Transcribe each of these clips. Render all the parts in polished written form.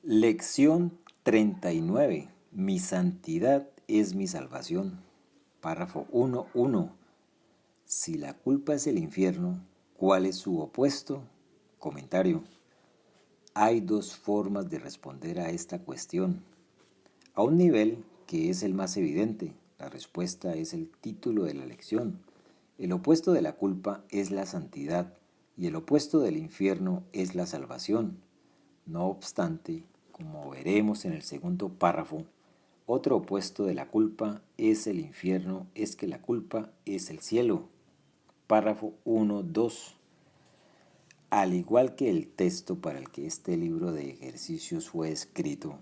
Lección 39. Mi santidad es mi salvación. Párrafo 1.1. Si la culpa es el infierno, ¿cuál es su opuesto? Comentario. Hay dos formas de responder a esta cuestión. A un nivel que es el más evidente, la respuesta es el título de la lección. El opuesto de la culpa es la santidad y el opuesto del infierno es la salvación. No obstante, como veremos en el segundo párrafo, otro opuesto de la culpa es el infierno, es que la culpa es el cielo. Párrafo 1.2. Al igual que el texto para el que este libro de ejercicios fue escrito,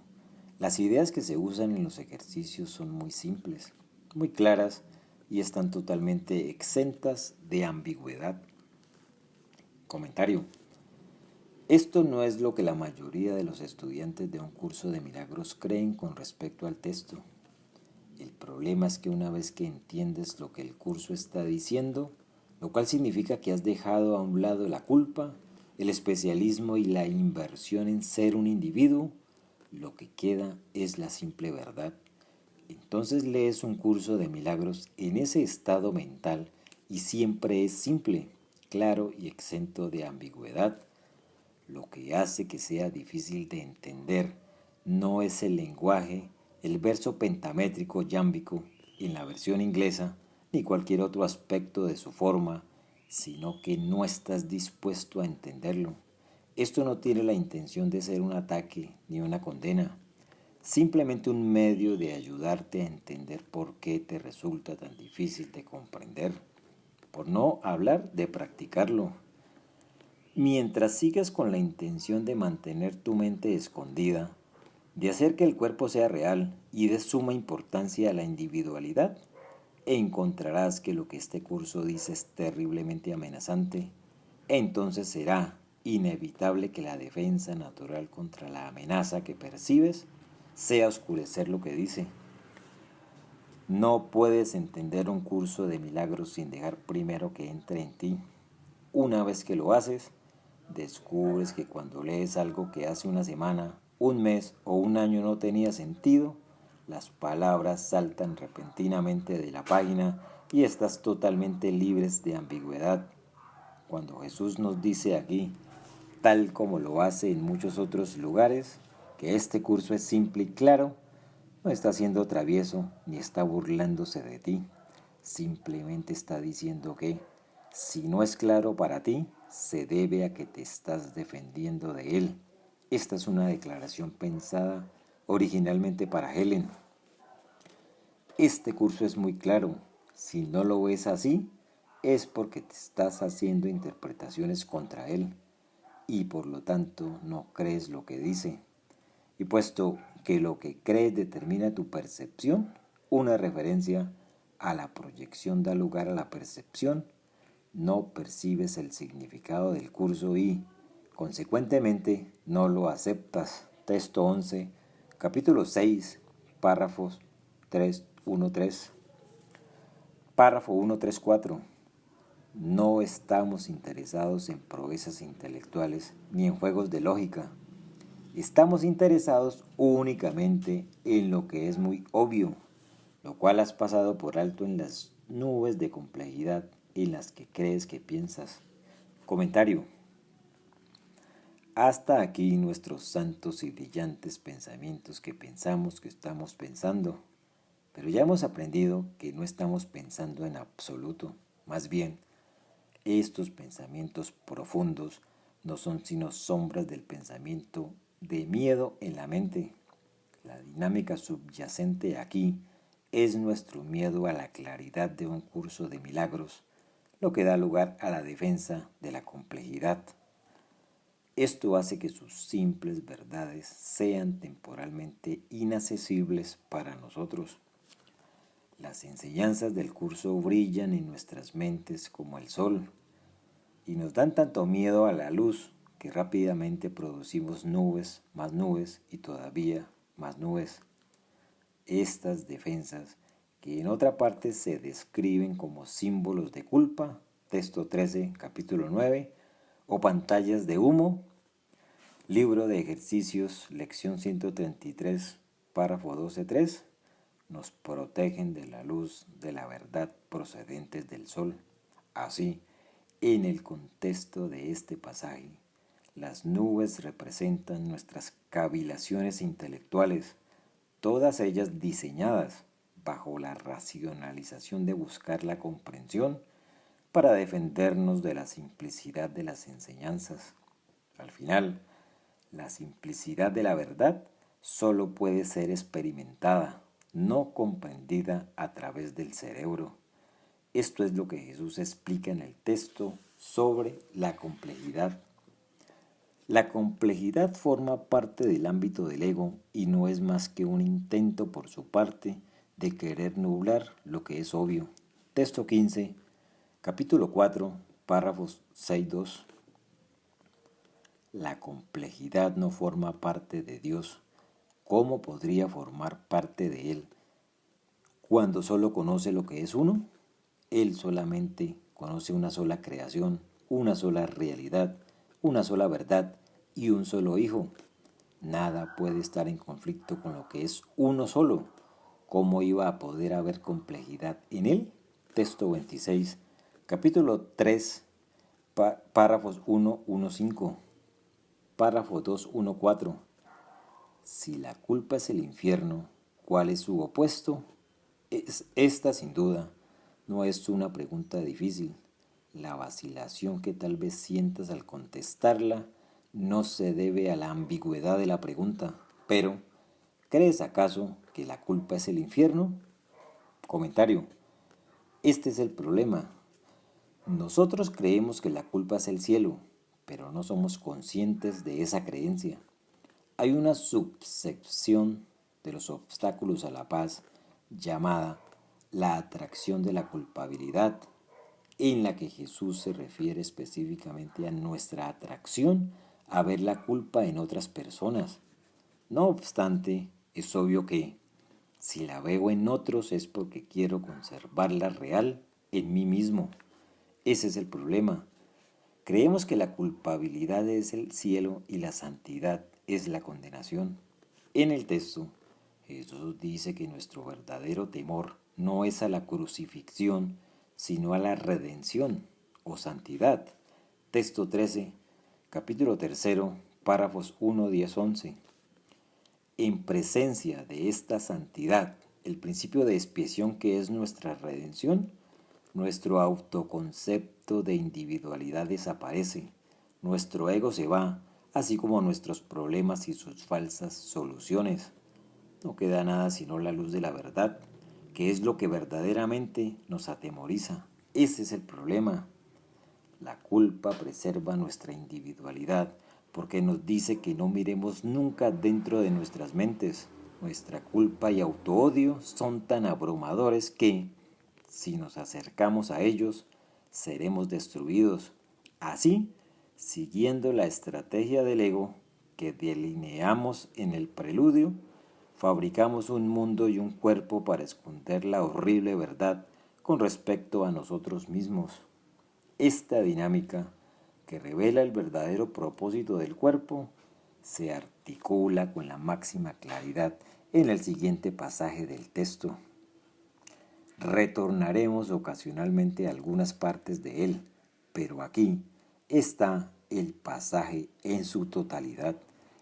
las ideas que se usan en los ejercicios son muy simples, muy claras y están totalmente exentas de ambigüedad. Comentario. Esto no es lo que la mayoría de los estudiantes de un curso de milagros creen con respecto al texto. El problema es que una vez que entiendes lo que el curso está diciendo, lo cual significa que has dejado a un lado la culpa, el especialismo y la inversión en ser un individuo, lo que queda es la simple verdad. Entonces lees un curso de milagros en ese estado mental y siempre es simple, claro y exento de ambigüedad. Lo que hace que sea difícil de entender no es el lenguaje, el verso pentamétrico yámbico en la versión inglesa, ni cualquier otro aspecto de su forma, sino que no estás dispuesto a entenderlo. Esto no tiene la intención de ser un ataque ni una condena, simplemente un medio de ayudarte a entender por qué te resulta tan difícil de comprender, por no hablar de practicarlo. Mientras sigas con la intención de mantener tu mente escondida, de hacer que el cuerpo sea real y de suma importancia a la individualidad, encontrarás que lo que este curso dice es terriblemente amenazante. Entonces será inevitable que la defensa natural contra la amenaza que percibes sea oscurecer lo que dice. No puedes entender un curso de milagros sin dejar primero que entre en ti. Una vez que lo haces, descubres que cuando lees algo que hace una semana, un mes o un año no tenía sentido, las palabras saltan repentinamente de la página y estás totalmente libres de ambigüedad. Cuando Jesús nos dice aquí, tal como lo hace en muchos otros lugares, que este curso es simple y claro, no está siendo travieso ni está burlándose de ti. Simplemente está diciendo que, si no es claro para ti, se debe a que te estás defendiendo de él. Esta es una declaración pensada originalmente para Helen. Este curso es muy claro. Si no lo ves así, es porque te estás haciendo interpretaciones contra él y por lo tanto no crees lo que dice. Y puesto que lo que crees determina tu percepción, una referencia a la proyección da lugar a la percepción, no percibes el significado del curso y, consecuentemente, no lo aceptas. Texto 11, capítulo 6, párrafos 3.1.3. Párrafo 1.3.4. No estamos interesados en proezas intelectuales ni en juegos de lógica. Estamos interesados únicamente en lo que es muy obvio, lo cual has pasado por alto en las nubes de complejidad en las que crees que piensas. Comentario. Hasta aquí nuestros santos y brillantes pensamientos que pensamos que estamos pensando, pero ya hemos aprendido que no estamos pensando en absoluto. Más bien, estos pensamientos profundos no son sino sombras del pensamiento de miedo en la mente. La dinámica subyacente aquí es nuestro miedo a la claridad de un curso de milagros, lo que da lugar a la defensa de la complejidad. Esto hace que sus simples verdades sean temporalmente inaccesibles para nosotros. Las enseñanzas del curso brillan en nuestras mentes como el sol y nos dan tanto miedo a la luz que rápidamente producimos nubes y todavía más nubes. Estas defensas, que en otra parte se describen como símbolos de culpa, texto 13, capítulo 9, o pantallas de humo, Libro de ejercicios, lección 133, párrafo 12.3. Nos protegen de la luz de la verdad procedentes del sol. Así, en el contexto de este pasaje, las nubes representan nuestras cavilaciones intelectuales, todas ellas diseñadas bajo la racionalización de buscar la comprensión para defendernos de la simplicidad de las enseñanzas. Al final, la simplicidad de la verdad solo puede ser experimentada, no comprendida a través del cerebro. Esto es lo que Jesús explica en el texto sobre la complejidad. La complejidad forma parte del ámbito del ego y no es más que un intento por su parte de querer nublar lo que es obvio. Texto 15, capítulo 4, párrafos 6.2. La complejidad no forma parte de Dios. ¿Cómo podría formar parte de Él cuando solo conoce lo que es uno? Él solamente conoce una sola creación, una sola realidad, una sola verdad y un solo Hijo. Nada puede estar en conflicto con lo que es uno solo. ¿Cómo iba a poder haber complejidad en Él? Texto 26, capítulo 3, párrafos 1.1.5. Párrafo 2.1.4. Si la culpa es el infierno, ¿cuál es su opuesto? Esta, sin duda, no es una pregunta difícil. La vacilación que tal vez sientas al contestarla no se debe a la ambigüedad de la pregunta. Pero, ¿crees acaso que la culpa es el infierno? Comentario. Este es el problema. Nosotros creemos que la culpa es el cielo, pero no somos conscientes de esa creencia. Hay una subsección de los obstáculos a la paz llamada la atracción de la culpabilidad, en la que Jesús se refiere específicamente a nuestra atracción a ver la culpa en otras personas. No obstante, es obvio que si la veo en otros es porque quiero conservarla real en mí mismo. Ese es el problema. Creemos que la culpabilidad es el cielo y la santidad es la condenación. En el texto, Jesús dice que nuestro verdadero temor no es a la crucifixión, sino a la redención o santidad. Texto 13, capítulo 3, párrafos 1, 10, 11. En presencia de esta santidad, el principio de expiación que es nuestra redención, nuestro autoconcepto de individualidad desaparece, nuestro ego se va, así como nuestros problemas y sus falsas soluciones. No queda nada sino la luz de la verdad, que es lo que verdaderamente nos atemoriza. Ese es el problema. La culpa preserva nuestra individualidad porque nos dice que no miremos nunca dentro de nuestras mentes. Nuestra culpa y autoodio son tan abrumadores que, si nos acercamos a ellos, seremos destruidos. Así, siguiendo la estrategia del ego que delineamos en el preludio, fabricamos un mundo y un cuerpo para esconder la horrible verdad con respecto a nosotros mismos. Esta dinámica, que revela el verdadero propósito del cuerpo, se articula con la máxima claridad en el siguiente pasaje del texto. Retornaremos ocasionalmente a algunas partes de él, pero aquí está el pasaje en su totalidad.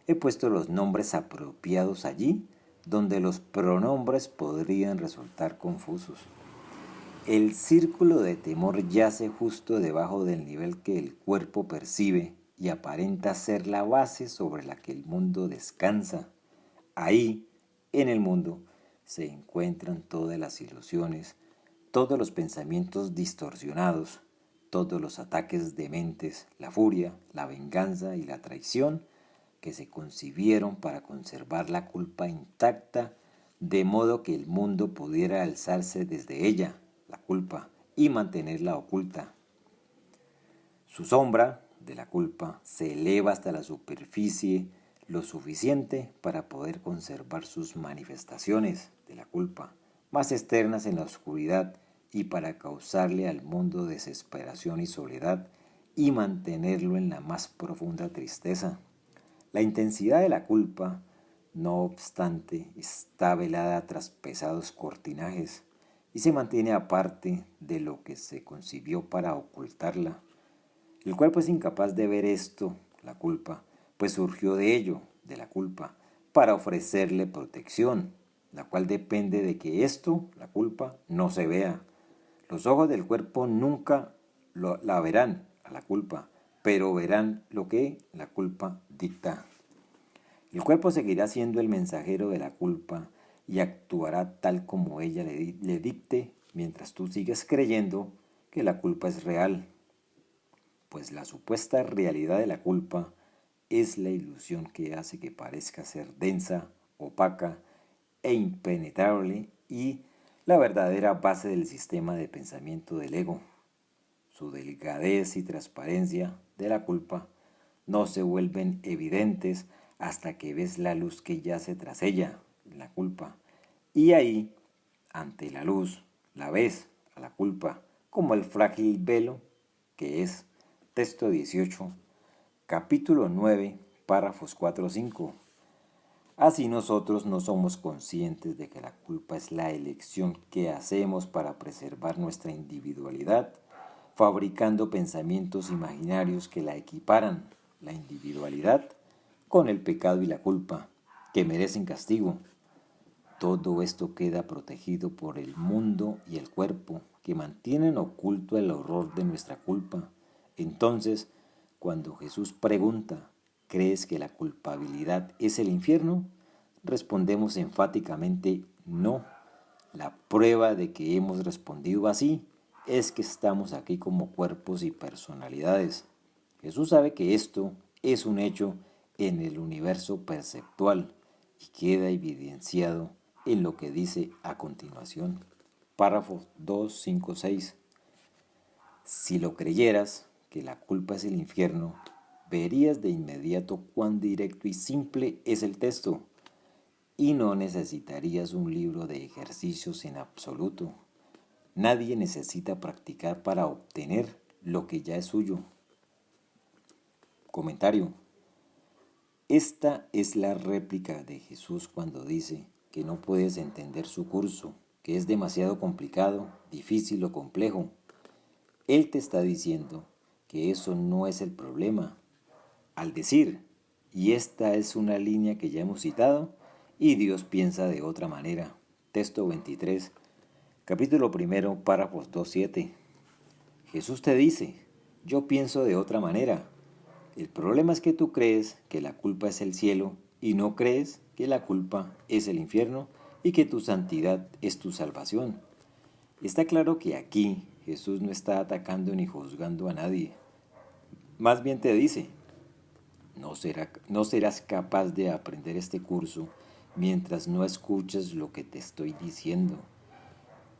He puesto los nombres apropiados allí, donde los pronombres podrían resultar confusos. El círculo de temor yace justo debajo del nivel que el cuerpo percibe y aparenta ser la base sobre la que el mundo descansa. Ahí, en el mundo, se encuentran todas las ilusiones, todos los pensamientos distorsionados, todos los ataques dementes, la furia, la venganza y la traición que se concibieron para conservar la culpa intacta, de modo que el mundo pudiera alzarse desde ella, la culpa, y mantenerla oculta. Su sombra, de la culpa, se eleva hasta la superficie lo suficiente para poder conservar sus manifestaciones de la culpa, más externas en la oscuridad, y para causarle al mundo desesperación y soledad, y mantenerlo en la más profunda tristeza. La intensidad de la culpa, no obstante, está velada tras pesados cortinajes y se mantiene aparte de lo que se concibió para ocultarla. El cuerpo es incapaz de ver esto, la culpa, pues surgió de ello, de la culpa, para ofrecerle protección, la cual depende de que esto, la culpa, no se vea. Los ojos del cuerpo nunca la verán a la culpa, pero verán lo que la culpa dicta. El cuerpo seguirá siendo el mensajero de la culpa y actuará tal como ella le dicte mientras tú sigues creyendo que la culpa es real, pues la supuesta realidad de la culpa es la ilusión que hace que parezca ser densa, opaca e impenetrable y la verdadera base del sistema de pensamiento del ego. Su delgadez y transparencia de la culpa no se vuelven evidentes hasta que ves la luz que yace tras ella, la culpa. Y ahí, ante la luz, la ves a la culpa como el frágil velo que es. Texto 18, capítulo 9, párrafos 4 o 5. Así nosotros no somos conscientes de que la culpa es la elección que hacemos para preservar nuestra individualidad, fabricando pensamientos imaginarios que la equiparan, la individualidad, con el pecado y la culpa, que merecen castigo. Todo esto queda protegido por el mundo y el cuerpo, que mantienen oculto el horror de nuestra culpa. Entonces, cuando Jesús pregunta, ¿crees que la culpabilidad es el infierno? Respondemos enfáticamente no. La prueba de que hemos respondido así es que estamos aquí como cuerpos y personalidades. Jesús sabe que esto es un hecho en el universo perceptual y queda evidenciado en lo que dice a continuación. Párrafos 2, 5, 6. Si lo creyeras, que la culpa es el infierno, verías de inmediato cuán directo y simple es el texto, y no necesitarías un libro de ejercicios en absoluto. Nadie necesita practicar para obtener lo que ya es suyo. Comentario. Esta es la réplica de Jesús cuando dice que no puedes entender su curso, que es demasiado complicado, difícil o complejo. Él te está diciendo que eso no es el problema. Al decir, y esta es una línea que ya hemos citado, y Dios piensa de otra manera. Texto 23, capítulo 1, párrafos 2-7. Jesús te dice, yo pienso de otra manera. El problema es que tú crees que la culpa es el cielo y no crees que la culpa es el infierno y que tu santidad es tu salvación. Está claro que aquí Jesús no está atacando ni juzgando a nadie. Más bien te dice, no serás capaz de aprender este curso mientras no escuches lo que te estoy diciendo.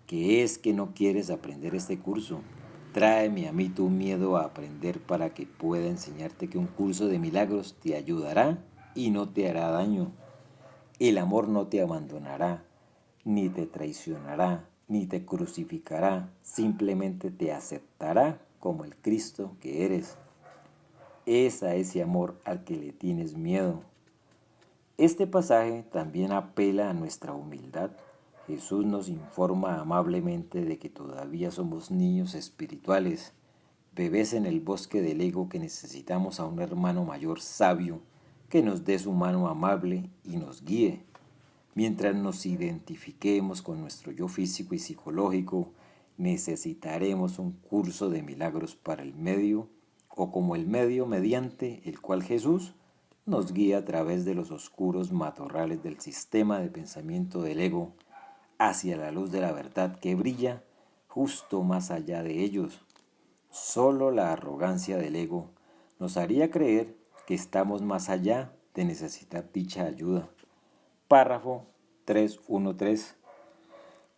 ¿Qué es que no quieres aprender este curso? Tráeme a mí tu miedo a aprender para que pueda enseñarte que un curso de milagros te ayudará y no te hará daño. El amor no te abandonará, ni te traicionará, ni te crucificará, simplemente te aceptará como el Cristo que eres. Es a ese amor al que le tienes miedo. Este pasaje también apela a nuestra humildad. Jesús nos informa amablemente de que todavía somos niños espirituales, bebés en el bosque del ego que necesitamos a un hermano mayor sabio que nos dé su mano amable y nos guíe. Mientras nos identifiquemos con nuestro yo físico y psicológico, necesitaremos un curso de milagros para el medio o como el medio mediante el cual Jesús nos guía a través de los oscuros matorrales del sistema de pensamiento del ego hacia la luz de la verdad que brilla justo más allá de ellos. Solo la arrogancia del ego nos haría creer que estamos más allá de necesitar dicha ayuda. Párrafo 3.1.3.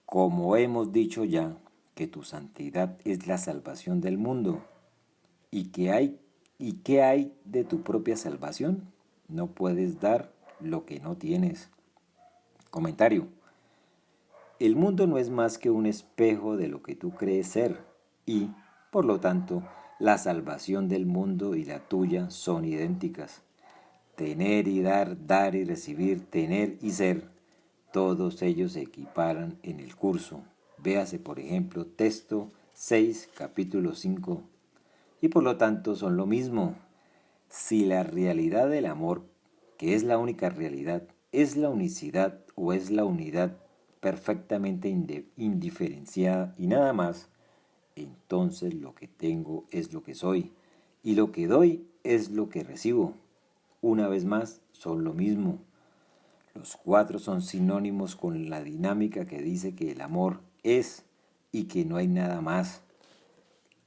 Como hemos dicho ya, que tu santidad es la salvación del mundo. ¿Y qué hay de tu propia salvación? No puedes dar lo que no tienes. Comentario. El mundo no es más que un espejo de lo que tú crees ser y, por lo tanto, la salvación del mundo y la tuya son idénticas. Tener y dar y recibir, tener y ser, todos ellos se equiparan en el curso. Véase, por ejemplo, texto 6, capítulo 5. Y por lo tanto son lo mismo. Si la realidad del amor, que es la única realidad, es la unicidad o es la unidad perfectamente indiferenciada y nada más, entonces lo que tengo es lo que soy, y lo que doy es lo que recibo. Una vez más, son lo mismo. Los cuatro son sinónimos con la dinámica que dice que el amor es y que no hay nada más.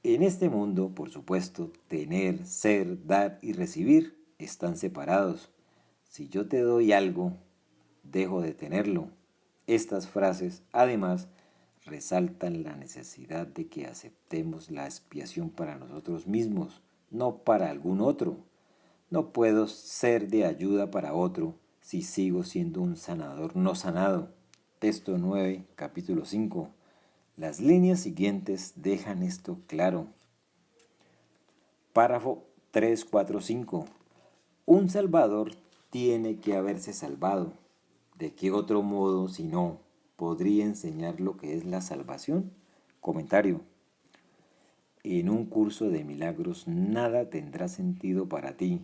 En este mundo, por supuesto, tener, ser, dar y recibir están separados. Si yo te doy algo, dejo de tenerlo. Estas frases, además, resaltan la necesidad de que aceptemos la expiación para nosotros mismos, no para algún otro. No puedo ser de ayuda para otro si sigo siendo un sanador no sanado. Texto 9, capítulo 5. Las líneas siguientes dejan esto claro. Párrafo 345. Un salvador tiene que haberse salvado. ¿De qué otro modo, si no, podría enseñar lo que es la salvación? Comentario. En un curso de milagros nada tendrá sentido para ti,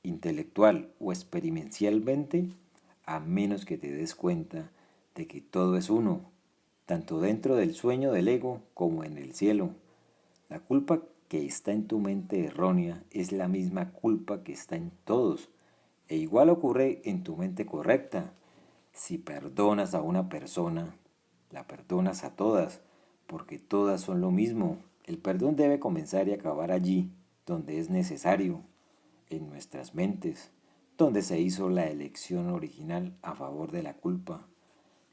intelectual o experiencialmente, a menos que te des cuenta de que todo es uno, tanto dentro del sueño del ego como en el cielo. La culpa que está en tu mente errónea es la misma culpa que está en todos, e igual ocurre en tu mente correcta. Si perdonas a una persona, la perdonas a todas, porque todas son lo mismo. El perdón debe comenzar y acabar allí, donde es necesario, en nuestras mentes, donde se hizo la elección original a favor de la culpa.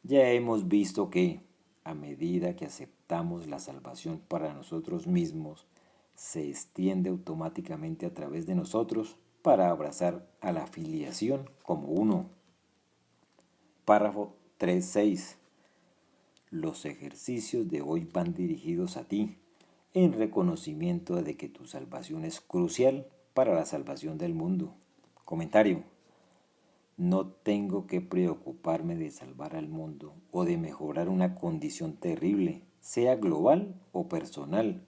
Ya hemos visto que, a medida que aceptamos la salvación para nosotros mismos, se extiende automáticamente a través de nosotros para abrazar a la filiación como uno. Párrafo 3.6. Los ejercicios de hoy van dirigidos a ti, en reconocimiento de que tu salvación es crucial para la salvación del mundo. Comentario. No tengo que preocuparme de salvar al mundo o de mejorar una condición terrible, sea global o personal.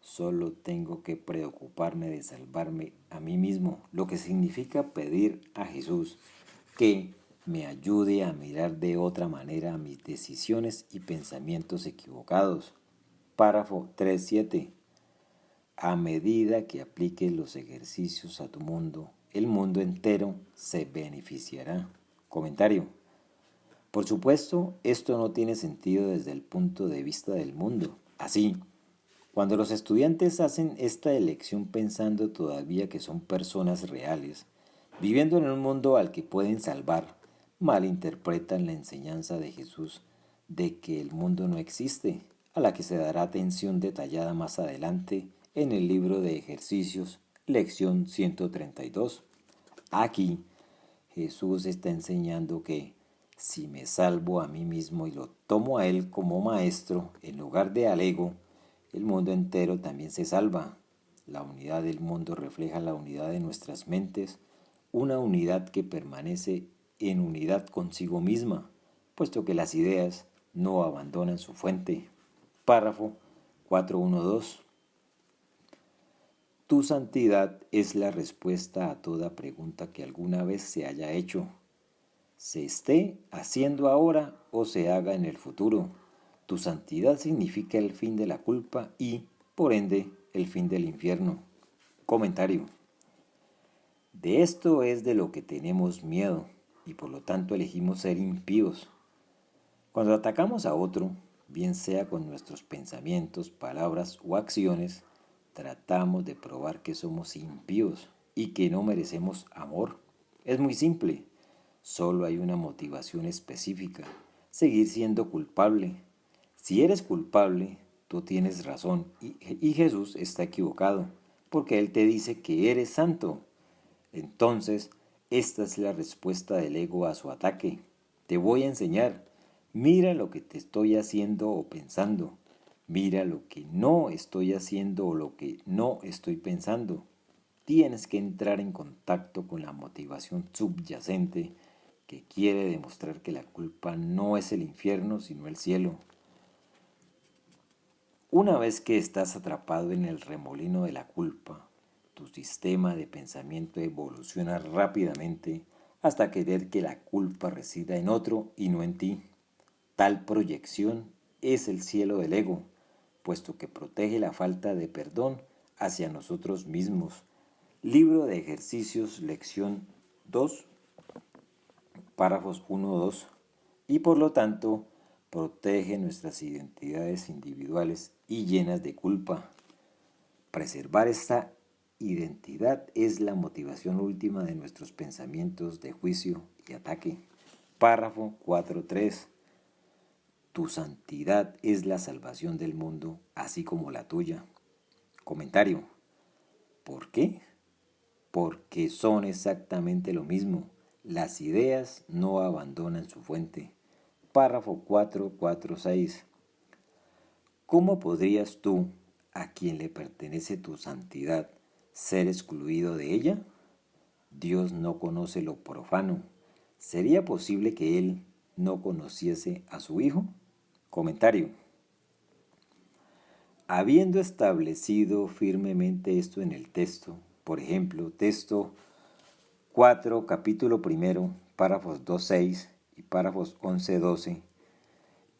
Solo tengo que preocuparme de salvarme a mí mismo, lo que significa pedir a Jesús que me ayude a mirar de otra manera mis decisiones y pensamientos equivocados. Párrafo 3.7. A medida que apliques los ejercicios a tu mundo, el mundo entero se beneficiará. Comentario. Por supuesto, esto no tiene sentido desde el punto de vista del mundo. Así, cuando los estudiantes hacen esta elección pensando todavía que son personas reales, viviendo en un mundo al que pueden salvar, malinterpretan la enseñanza de Jesús de que el mundo no existe, a la que se dará atención detallada más adelante en el libro de ejercicios, lección 132. Aquí, Jesús está enseñando que si me salvo a mí mismo y lo tomo a Él como maestro en lugar de al ego, el mundo entero también se salva. La unidad del mundo refleja la unidad de nuestras mentes, una unidad que permanece en unidad consigo misma, puesto que las ideas no abandonan su fuente. Párrafo 412. Tu santidad es la respuesta a toda pregunta que alguna vez se haya hecho, se esté haciendo ahora o se haga en el futuro. Tu santidad significa el fin de la culpa y, por ende, el fin del infierno. Comentario. De esto es de lo que tenemos miedo y por lo tanto elegimos ser impíos. Cuando atacamos a otro, bien sea con nuestros pensamientos, palabras o acciones, tratamos de probar que somos impíos y que no merecemos amor. Es muy simple. Solo hay una motivación específica: seguir siendo culpable. Si eres culpable, tú tienes razón y Jesús está equivocado, porque Él te dice que eres santo. Entonces, esta es la respuesta del ego a su ataque. Te voy a enseñar. Mira lo que te estoy haciendo o pensando. Mira lo que no estoy haciendo o lo que no estoy pensando. tienes que entrar en contacto con la motivación subyacente que quiere demostrar que la culpa no es el infierno, sino el cielo. Una vez que estás atrapado en el remolino de la culpa, tu sistema de pensamiento evoluciona rápidamente hasta querer que la culpa resida en otro y no en ti. Tal proyección es el cielo del ego, puesto que protege la falta de perdón hacia nosotros mismos. Libro de ejercicios, lección 2, párrafos 1-2, y por lo tanto protege nuestras identidades individuales y llenas de culpa. Preservar esta identidad es la motivación última de nuestros pensamientos de juicio y ataque. Párrafo 4.3. Tu santidad es la salvación del mundo, así como la tuya. Comentario. ¿Por qué? Porque son exactamente lo mismo. Las ideas no abandonan su fuente. Párrafo 4.4.6. ¿Cómo podrías tú, a quien le pertenece tu santidad, ser excluido de ella? Dios no conoce lo profano. ¿Sería posible que Él no conociese a su Hijo? Comentario. Habiendo establecido firmemente esto en el texto, por ejemplo, texto 4, capítulo primero, párrafos 2.6 y párrafos 11.12,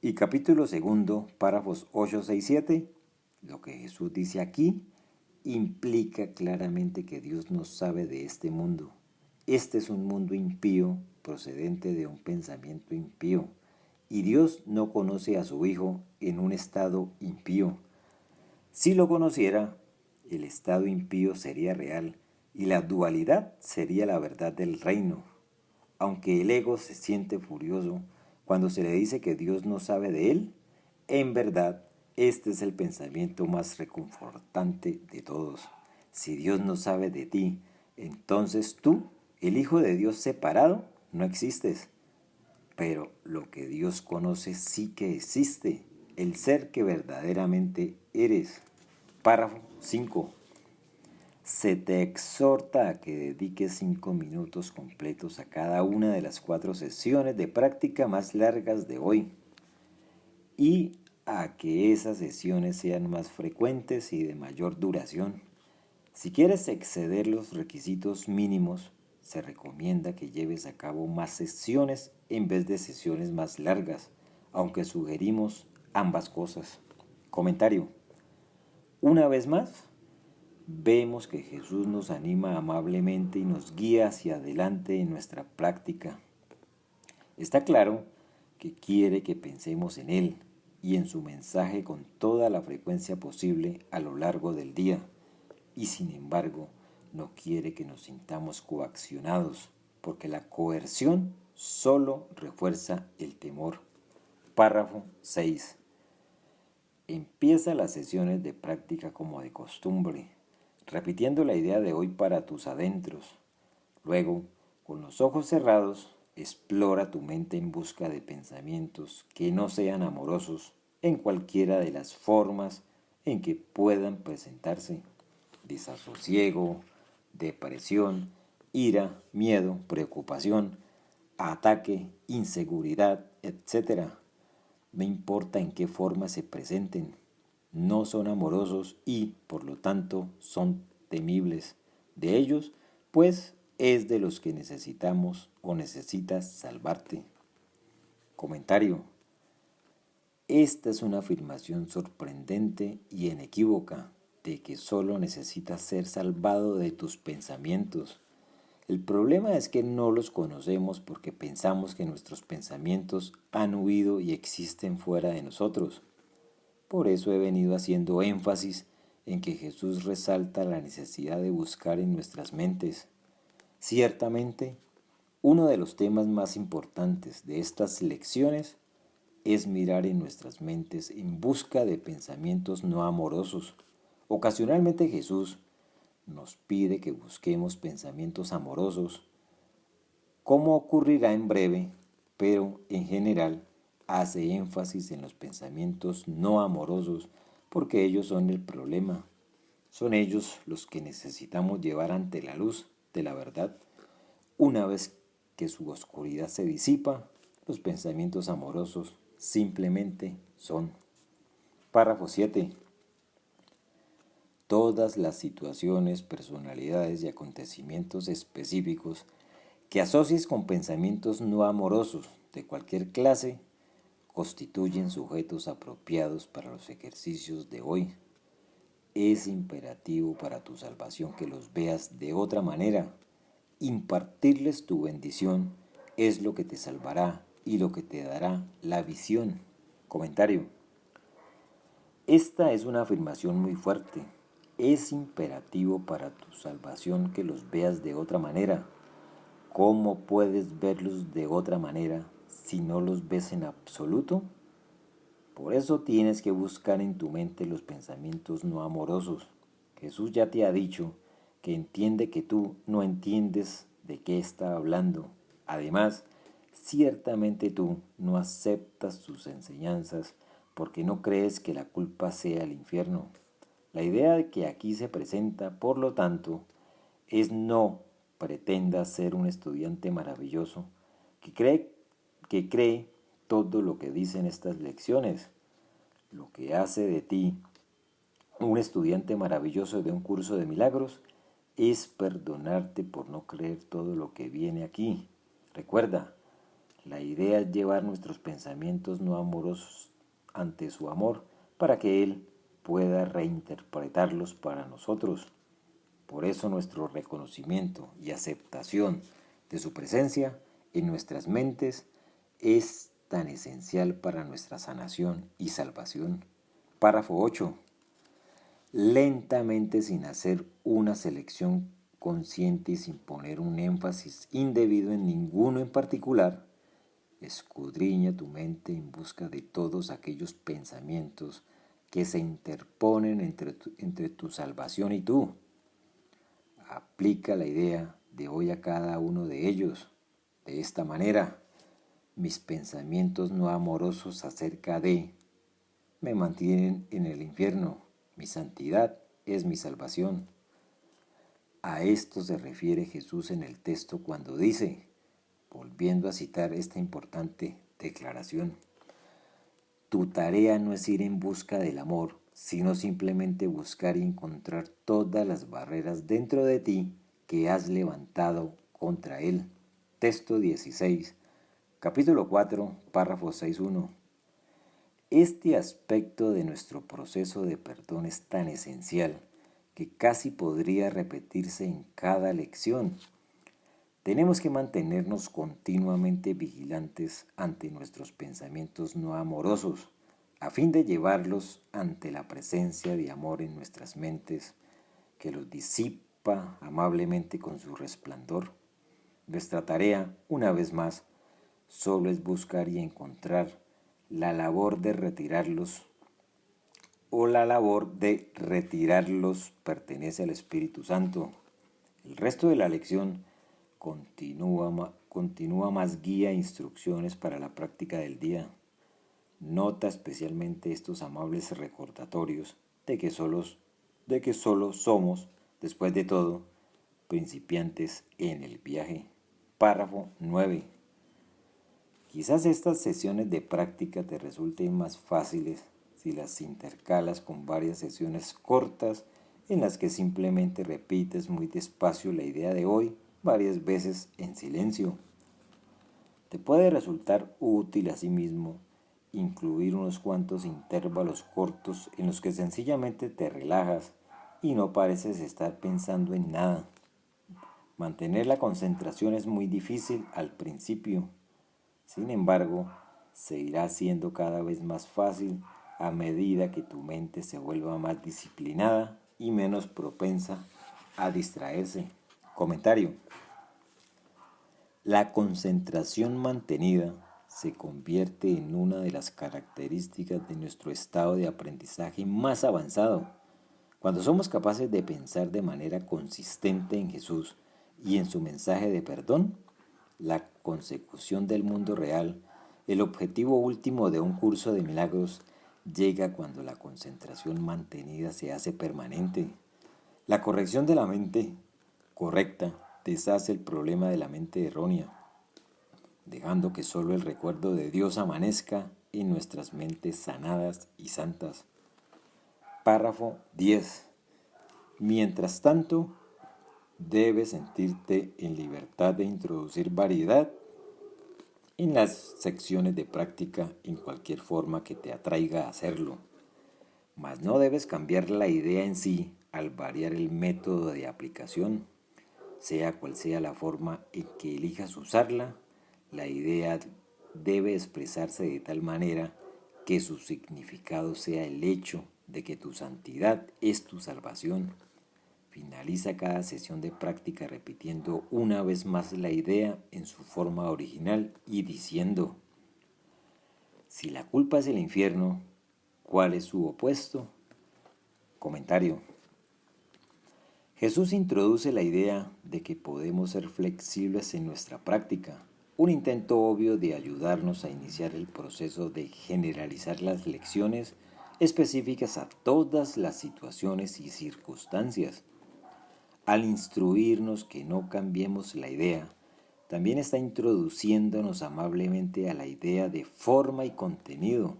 y capítulo segundo, párrafos 8.6.7, lo que Jesús dice aquí implica claramente que Dios no sabe de este mundo. Este es un mundo impío procedente de un pensamiento impío, y Dios no conoce a su Hijo en un estado impío. Si lo conociera, el estado impío sería real y la dualidad sería la verdad del reino. Aunque el ego se siente furioso cuando se le dice que Dios no sabe de él, en verdad este es el pensamiento más reconfortante de todos. Si Dios no sabe de ti, entonces tú, el Hijo de Dios separado, no existes. Pero lo que Dios conoce sí que existe, el ser que verdaderamente eres. Párrafo 5. Se te exhorta a que dediques 5 minutos completos a cada una de las 4 sesiones de práctica más largas de hoy y a que esas sesiones sean más frecuentes y de mayor duración. Si quieres exceder los requisitos mínimos, se recomienda que lleves a cabo más sesiones en vez de sesiones más largas, aunque sugerimos ambas cosas. Comentario. Una vez más, vemos que Jesús nos anima amablemente y nos guía hacia adelante en nuestra práctica. Está claro que quiere que pensemos en Él y en su mensaje con toda la frecuencia posible a lo largo del día, y sin embargo no quiere que nos sintamos coaccionados, porque la coerción solo refuerza el temor. Párrafo 6. Empieza las sesiones de práctica como de costumbre, repitiendo la idea de hoy para tus adentros. Luego, con los ojos cerrados, explora tu mente en busca de pensamientos que no sean amorosos en cualquiera de las formas en que puedan presentarse. Desasosiego, depresión, ira, miedo, preocupación, ataque, inseguridad, etc. No importa en qué forma se presenten, no son amorosos y, por lo tanto, son temibles. De ellos, pues, es de los que necesitamos o necesitas salvarte. Comentario. Esta es una afirmación sorprendente y inequívoca de que solo necesitas ser salvado de tus pensamientos. El problema es que no los conocemos porque pensamos que nuestros pensamientos han huido y existen fuera de nosotros. Por eso he venido haciendo énfasis en que Jesús resalta la necesidad de buscar en nuestras mentes. Ciertamente, uno de los temas más importantes de estas lecciones es mirar en nuestras mentes en busca de pensamientos no amorosos. Ocasionalmente Jesús nos pide que busquemos pensamientos amorosos, como ocurrirá en breve, pero en general hace énfasis en los pensamientos no amorosos porque ellos son el problema. Son ellos los que necesitamos llevar ante la luz de la verdad. Una vez que su oscuridad se disipa, los pensamientos amorosos simplemente son. Párrafo 7. Todas las situaciones, personalidades y acontecimientos específicos que asocies con pensamientos no amorosos de cualquier clase constituyen sujetos apropiados para los ejercicios de hoy. Es imperativo para tu salvación que los veas de otra manera. Impartirles tu bendición es lo que te salvará y lo que te dará la visión. Comentario. Esta es una afirmación muy fuerte. Es imperativo para tu salvación que los veas de otra manera. ¿Cómo puedes verlos de otra manera si no los ves en absoluto? Por eso tienes que buscar en tu mente los pensamientos no amorosos. Jesús ya te ha dicho que entiende que tú no entiendes de qué está hablando. Además, ciertamente tú no aceptas sus enseñanzas porque no crees que la culpa sea el infierno. La idea que aquí se presenta, por lo tanto, es no pretendas ser un estudiante maravilloso que cree todo lo que dicen estas lecciones. Lo que hace de ti un estudiante maravilloso de un curso de milagros es perdonarte por no creer todo lo que viene aquí. Recuerda, la idea es llevar nuestros pensamientos no amorosos ante su amor para que Él pueda reinterpretarlos para nosotros. Por eso nuestro reconocimiento y aceptación de su presencia en nuestras mentes es tan esencial para nuestra sanación y salvación. Párrafo 8. Lentamente, sin hacer una selección consciente y sin poner un énfasis indebido en ninguno en particular, escudriña tu mente en busca de todos aquellos pensamientos que se interponen entre tu salvación y tú. Aplica la idea de hoy a cada uno de ellos. De esta manera, mis pensamientos no amorosos acerca de me mantienen en el infierno. Mi santidad es mi salvación. A esto se refiere Jesús en el texto cuando dice, volviendo a citar esta importante declaración, tu tarea no es ir en busca del amor, sino simplemente buscar y encontrar todas las barreras dentro de ti que has levantado contra él. Texto 16, capítulo 4, párrafo 6.1. Este aspecto de nuestro proceso de perdón es tan esencial que casi podría repetirse en cada lección. Tenemos que mantenernos continuamente vigilantes ante nuestros pensamientos no amorosos, a fin de llevarlos ante la presencia de amor en nuestras mentes, que los disipa amablemente con su resplandor. Nuestra tarea, una vez más, solo es buscar y encontrar la labor de retirarlos pertenece al Espíritu Santo. El resto de la lección continúa más guía e instrucciones para la práctica del día. Nota especialmente estos amables recordatorios de que solo somos, después de todo, principiantes en el viaje. Párrafo 9. Quizás estas sesiones de práctica te resulten más fáciles si las intercalas con varias sesiones cortas en las que simplemente repites muy despacio la idea de hoy varias veces en silencio. Te puede resultar útil asimismo incluir unos cuantos intervalos cortos en los que sencillamente te relajas y no pareces estar pensando en nada. Mantener la concentración es muy difícil al principio. Sin embargo, se irá haciendo cada vez más fácil a medida que tu mente se vuelva más disciplinada y menos propensa a distraerse. Comentario. La concentración mantenida se convierte en una de las características de nuestro estado de aprendizaje más avanzado. Cuando somos capaces de pensar de manera consistente en Jesús y en su mensaje de perdón, la consecución del mundo real, el objetivo último de un curso de milagros, llega cuando la concentración mantenida se hace permanente. La corrección de la mente correcta deshace el problema de la mente errónea, dejando que solo el recuerdo de Dios amanezca en nuestras mentes sanadas y santas. Párrafo 10. Mientras tanto, debes sentirte en libertad de introducir variedad en las secciones de práctica en cualquier forma que te atraiga a hacerlo. Mas no debes cambiar la idea en sí al variar el método de aplicación. Sea cual sea la forma en que elijas usarla, la idea debe expresarse de tal manera que su significado sea el hecho de que tu santidad es tu salvación. Finaliza cada sesión de práctica repitiendo una vez más la idea en su forma original y diciendo: si la culpa es el infierno, ¿cuál es su opuesto? Comentario. Jesús introduce la idea de que podemos ser flexibles en nuestra práctica, un intento obvio de ayudarnos a iniciar el proceso de generalizar las lecciones específicas a todas las situaciones y circunstancias. Al instruirnos que no cambiemos la idea, también está introduciéndonos amablemente a la idea de forma y contenido.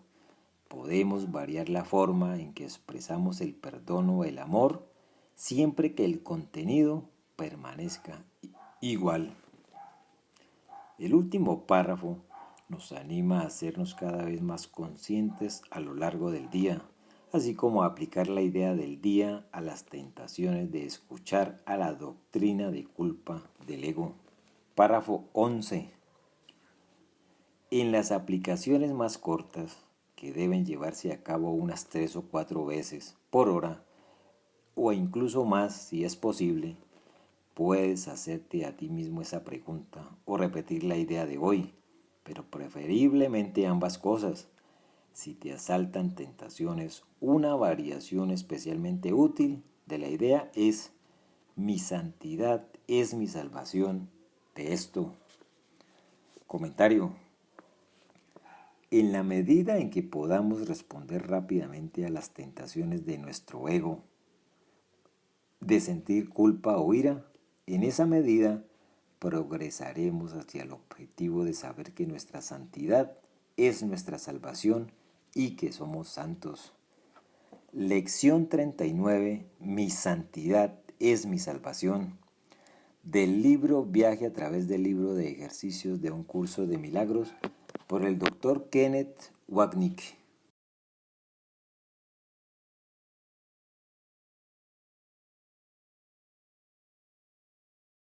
Podemos variar la forma en que expresamos el perdón o el amor, siempre que el contenido permanezca igual. El último párrafo nos anima a hacernos cada vez más conscientes a lo largo del día, así como a aplicar la idea del día a las tentaciones de escuchar a la doctrina de culpa del ego. Párrafo 11. En las aplicaciones más cortas, que deben llevarse a cabo unas 3 o 4 veces por hora, o incluso más si es posible, puedes hacerte a ti mismo esa pregunta o repetir la idea de hoy, pero preferiblemente ambas cosas. Si te asaltan tentaciones, una variación especialmente útil de la idea es: mi santidad es mi salvación de esto. Comentario. En la medida en que podamos responder rápidamente a las tentaciones de nuestro ego, de sentir culpa o ira, en esa medida progresaremos hacia el objetivo de saber que nuestra santidad es nuestra salvación y que somos santos. Lección 39. Mi santidad es mi salvación. Del libro Viaje a través del libro de ejercicios de un curso de milagros por el Dr. Kenneth Wapnick.